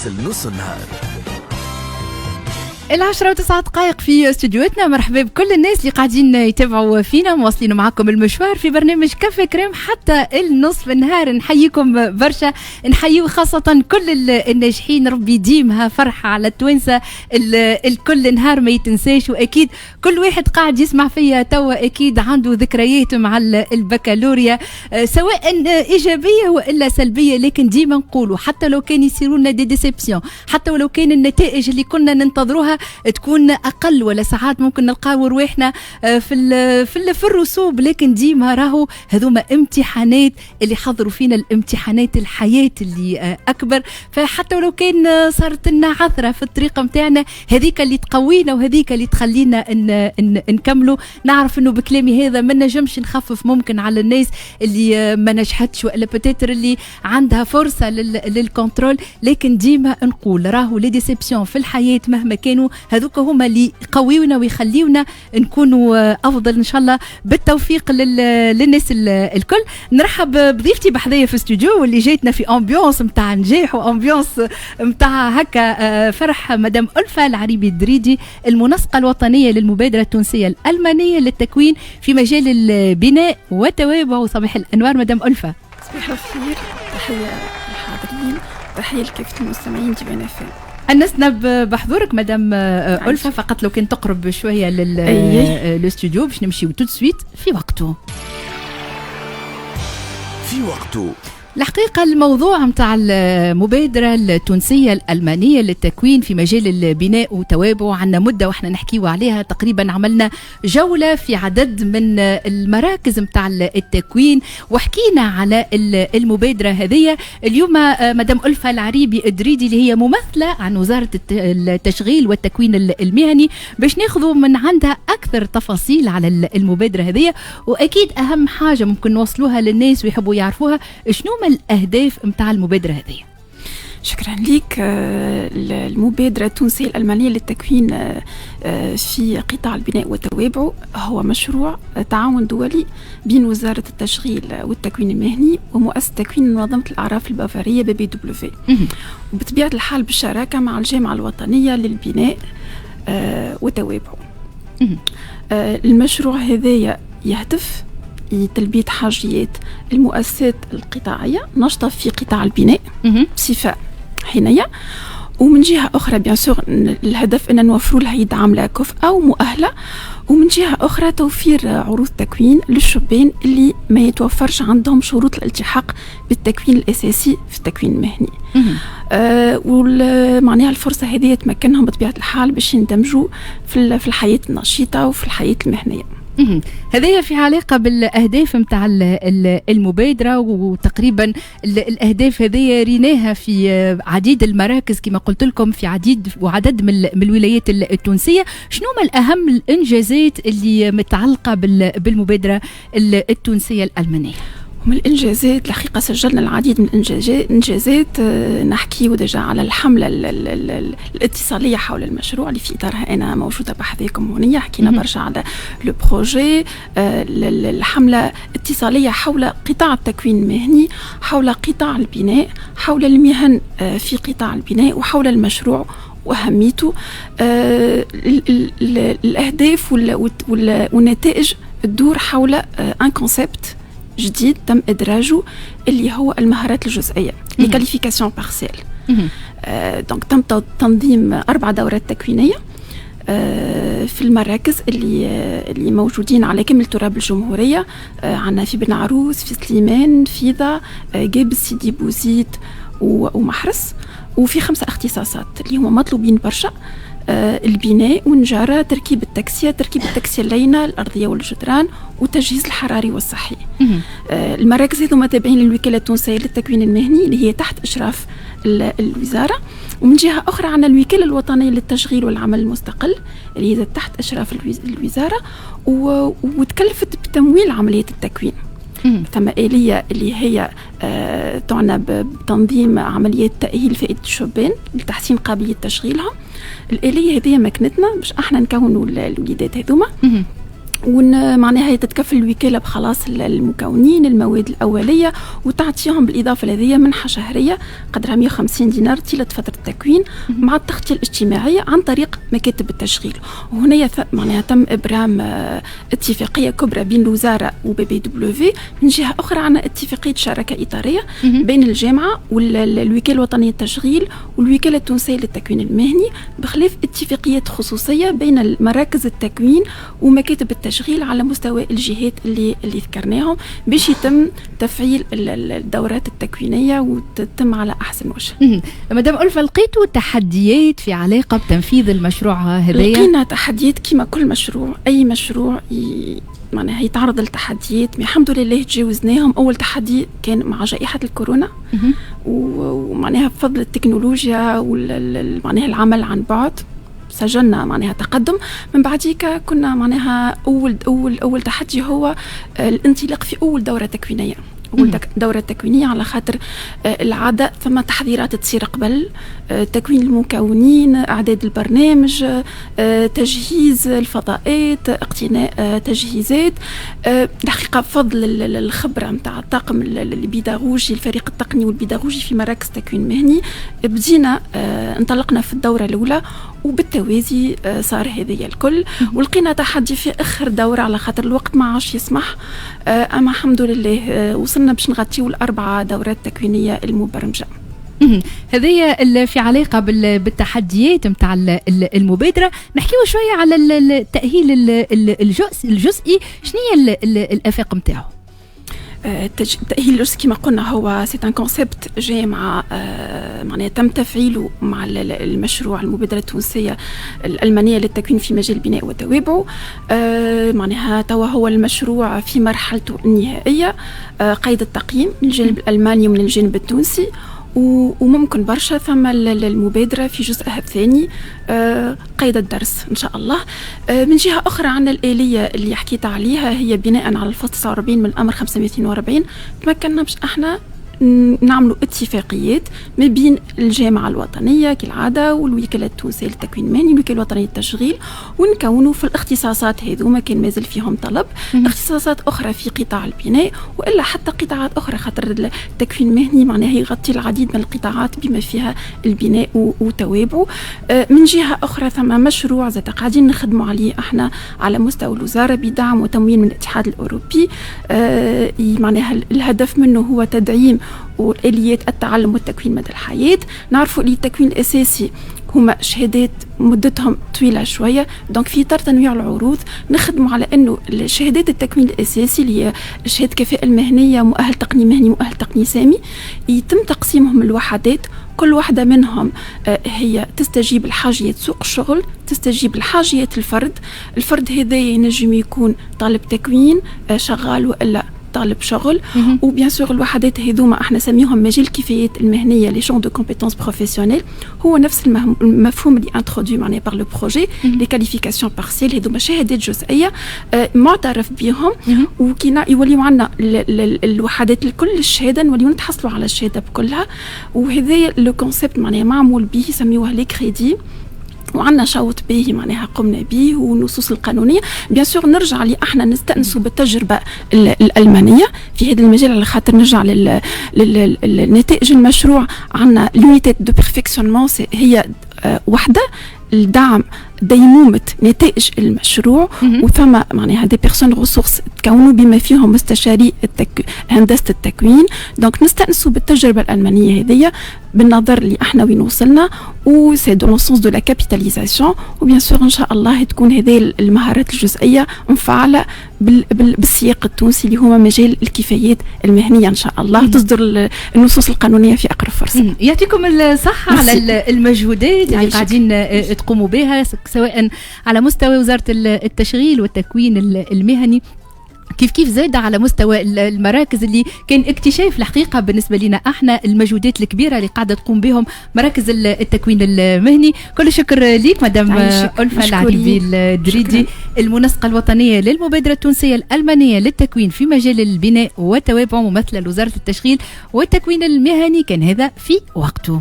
يواصل نص النهار. 10:09 في استوديوتنا. مرحبا بكل الناس اللي قاعدين يتابعوا فينا، مواصلين معكم المشوار في برنامج كافي كريم حتى النصف النهار. نحييكم برشا، نحيي خاصة كل الناجحين، ربي يديمها فرحة على التوانسة الكل نهار ما يتنساش. وأكيد كل واحد قاعد يسمع فيا توا أكيد عنده ذكريات مع البكالوريا، سواء إيجابية وإلا سلبية، لكن ديما نقولوا حتى لو كان يصيروا لنا دي ديسيبسيون، حتى ولو كان النتائج اللي كنا ننتظروها تكون اقل، ولا ساعات ممكن نلقاو رواحنا في الرسوب، لكن ديما راهو هذوما امتحانات اللي حضروا فينا، الامتحانات الحياه اللي اكبر. فحتى ولو كان صارت لنا عثره في الطريق نتاعنا، هذيك اللي تقوينا وهذيك اللي تخلينا نكملوا. نعرف انه بكلامي هذا ما نجمش نخفف ممكن على الناس اللي ما نجحتش، ولا بتاتر اللي عندها فرصه للكنترول، لكن ديما نقول راهو لي ديسيبسيون في الحياه مهما كانوا هذوك هما اللي يقويونا ويخليونا نكونوا افضل ان شاء الله. بالتوفيق للناس الكل. نرحب بضيفتي بحذايا في الاستوديو، واللي جايتنا في امبيونس نتاع نجاح وامبيونس نتاع هكا فرح، مدام ألفة العريبي الدريدي، المنسقه الوطنيه للمبادره التونسيه الالمانيه للتكوين في مجال البناء والتوابع. صباح الانوار مدام ألفة. صباح الخير، تحيه للحاضرين، تحيه لكافه المستمعين دي بنفسهم. أنسنا بحضورك مدام ألفة، فقط لو كان تقرب شوية للاستوديو باش نمشيو تو سويت في وقته. الحقيقة الموضوع متاع المبادرة التونسية الألمانية للتكوين في مجال البناء وتوابعه عنا مدة وإحنا نحكيوا عليها. تقريبا عملنا جولة في عدد من المراكز متاع التكوين وحكينا على المبادرة هذه. اليوم مدام ألفة العريبي الدريدي اللي هي ممثلة عن وزارة التشغيل والتكوين المهني، باش ناخذوا من عندها أكثر تفاصيل على المبادرة هذه، وأكيد أهم حاجة ممكن نوصلوها للناس ويحبوا يعرفوها شنو الأهداف متاع المبادرة هذه. شكرا لك. المبادرة التونسية الألمانية للتكوين في قطاع البناء وتوابعه هو مشروع تعاون دولي بين وزارة التشغيل والتكوين المهني ومؤسسة تكوين منظمة الأعراف البافارية BBW، وبطبيعة الحال بالشراكة مع الجامعة الوطنية للبناء وتوابعه. المشروع هذا يهدف تلبية حاجيات المؤسسات القطاعية نشطة في قطاع البناء بصفة حينية، ومن جهة أخرى بيان سور الهدف أن نوفر لها يد عاملة كفء أو مؤهلة، ومن جهة أخرى توفير عروض تكوين للشبان اللي ما يتوفرش عندهم شروط الالتحاق بالتكوين الأساسي في التكوين المهني. ومعناها الفرصة هذه تمكنهم بطبيعة الحال باش يندمجوا في الحياة النشيطة وفي الحياة المهنية. هذه في علاقة بالأهداف متاع المبادرة، وتقريبا الأهداف هذه ريناها في عديد المراكز كما قلت لكم في عدد من الولايات التونسية. شنو ما الأهم الإنجازات اللي متعلقة بالمبادرة التونسية الألمانية؟ من الإنجازات الحقيقة سجلنا العديد من الإنجازات. نحكي ودجا على الحملة الاتصالية حول المشروع اللي في إطارها أنا موجودة بحذاكم هونية. حكينا برشا على لو بروجي، الحملة اتصالية حول قطاع التكوين المهني، حول قطاع البناء، حول المهن في قطاع البناء، وحول المشروع وأهميته. الأهداف والنتائج تدور حول ان كونسيبت جديد تم إدراجه اللي هو المهارات الجزئية، لي كاليفيكاسيون بارسيل. دونك تم تنظيم 4 دورات تكوينية في المراكز اللي موجودين على كامل تراب الجمهورية. عنا في بن عروس، في سليمان، فيذا، جابس، سيدي بوزيد ومحرس، وفي 5 اختصاصات اللي هم مطلوبين برشا: البناء والنجارة، تركيب التكسية اللينة الأرضية والجدران، وتجهيز الحراري والصحي. المراكز هذو تابعين للوكالة التونسية للتكوين المهني اللي هي تحت إشراف الوزارة، ومن جهة أخرى عنا الوكالة الوطنية للتشغيل والعمل المستقل اللي هي تحت إشراف الوزارة، وتكلفت بتمويل عملية التكوين. ثم آلية اللي هي تعنى بتنظيم عمليات تأهيل فئة الشبان لتحسين قابلية تشغيلها. الآلية هذه مكنتنا باش احنا نكونوا الوليدات هذوما معناها تتكفل الوكالة بخلاص المكونين المواد الأولية وتعطيهم بالإضافة لذية منحة شهرية قدرها 150 دينار طيلة فترة التكوين مع التغطية الاجتماعية عن طريق مكاتب التشغيل. وهنا معناها تم إبرام اتفاقية كبرى بين الوزارة وبي دبليو. من جهة أخرى عنا اتفاقية شراكة إطارية بين الجامعة والوكالة الوطنية للتشغيل والوكالة التونسية للتكوين المهني، بخلاف اتفاقيات خصوصية بين مراكز التكوين ومكاتب التشغيل على مستوى الجهات اللي ذكرناهم باش يتم تفعيل الدورات التكوينية وتتم على أحسن وجه. مدام ألفة، لقيتوا تحديات في علاقة بتنفيذ المشروع هذا؟ لقينا تحديات كما كل مشروع، أي مشروع معناها يتعرض للتحديات، الحمد لله تجاوزناهم. أول تحدي كان مع جائحة الكورونا ومعناها بفضل التكنولوجيا ومعناها العمل عن بعد سجلنا معناها تقدم. من بعديك كنا معناها أول تحدي هو الانطلاق في أول دورة تكوينية. دورة تكوينية على خاطر العادة ثم تحضيرات تصير قبل تكوين المكونين، إعداد البرنامج، تجهيز الفضاءات، اقتناء تجهيزات. الحقيقة بفضل الخبرة متاع الطاقم البيداغوجي الفريق التقني والبيداغوجي في مراكز تكوين مهني بدينا انطلقنا في الدورة الأولى وبالتوازي صار هذه الكل. ولقينا تحدي في آخر دورة على خاطر الوقت ما عادش يسمح، أما الحمد لله وصلنا باش نغطيو 4 دورات تكوينية المبرمجة. هذه في علاقة بالتحديات متاع المبادرة. نحكيو شوية على التأهيل الجزئي، شنو هي الآفاق متاعه؟ التأهيل الجزئي كما قلنا هو سي ان كونسيبت جاي مع معناها تم تفعيله مع المشروع المبادرة التونسية الألمانية للتكوين في مجال البناء وتوابعه. معناها توا هو المشروع في مرحلته النهائية، قيد التقييم من الجانب الألماني ومن الجانب التونسي، وممكن برشا ثم المبادرة في جزءها الثاني قيد الدرس إن شاء الله. من جهة أخرى عنا الآلية اللي حكيت عليها هي بناء على الفصل 49 من الأمر 542 تمكننا باش احنا نعملوا اتفاقيات ما بين الجامعة الوطنية كالعادة والوكالة التونسية للتكوين المهني والوكالة الوطنية للتشغيل، ونكونوا في الاختصاصات هذوما كان مازال فيهم طلب اختصاصات أخرى في قطاع البناء وإلا حتى قطاعات أخرى، خاطر التكوين المهني معناها يغطي العديد من القطاعات بما فيها البناء وتوابعه. من جهة أخرى ثم مشروع زاد قاعدين نخدموا عليه احنا على مستوى الوزارة بدعم وتمويل من الاتحاد الأوروبي. معناها الهدف منه هو تدعيم والآليات التعلم والتكوين مدى الحياة. نعرفوا اللي التكوين الأساسي هما شهادات مدتهم طويلة شوية، دونك في إطار تنويع العروض نخدموا على أنه شهادات التكوين الأساسي اللي هي شهادة كفاءة المهنية، مؤهل تقني مهني، مؤهل تقني سامي، يتم تقسيمهم الوحدات، كل واحدة منهم هي تستجيب لحاجيات سوق الشغل، تستجيب لحاجيات الفرد هذا ينجم يكون طالب تكوين شغال وإلا طالب شغل. وبيان سور الوحدات هذوما احنا سميهم مجال الكفايات المهنيه لي شون دو كومبيتونس بروفيسيونيل، هو نفس المفهوم اللي انترودوي معناها بار لو بروجي لي كاليفيكاسيون بارسيل. هذوما شهادات جزئيه معترف بهم، وكينا يوليو عندنا الوحدات الكل الشهاده نوليو نتحصلوا على الشهاده بكلها. وهذا لو كونسيبت معناها معمول به يسميوه لي كريدي، وعندنا شوط باهي معناها قمنا به والنصوص القانونيه. بيان سور نرجع لي احنا نستأنسوا بالتجربه الالمانيه في هذا المجال على خاطر نرجع للنتائج المشروع. عندنا لونيتي دو بيرفكسيونمون هي وحده الدعم ديمومة نتائج المشروع، وثم معناها دي بيرسون ريسورس تكونوا بما فيهم مستشاري هندسة التكوين. دونك نستأنسوا بالتجربة الألمانية هذه بالنظر اللي احنا وين وصلنا، و سي دو لو سونس دو لا كابيتاليزاسيون. وبيان سور ان شاء الله تكون هذه المهارات الجزئية مفعلة بالسياق التونسي اللي هو مجال الكفايات المهنية. ان شاء الله تصدر النصوص القانونية في أقرب فرصة. يعطيكم الصحة على المجهودات اللي قاعدين تقوموا بها سواء على مستوى وزارة التشغيل والتكوين المهني، كيف زايدة على مستوى المراكز اللي كان اكتشاف الحقيقة بالنسبة لنا احنا المجهودات الكبيرة اللي قاعدة تقوم بهم مراكز التكوين المهني. كل شكر ليك مدام ألفة العريبي الدريدي، المنسقة الوطنية للمبادرة التونسية الألمانية للتكوين في مجال البناء والتوابع، ممثلة لوزارة التشغيل والتكوين المهني. كان هذا في وقته.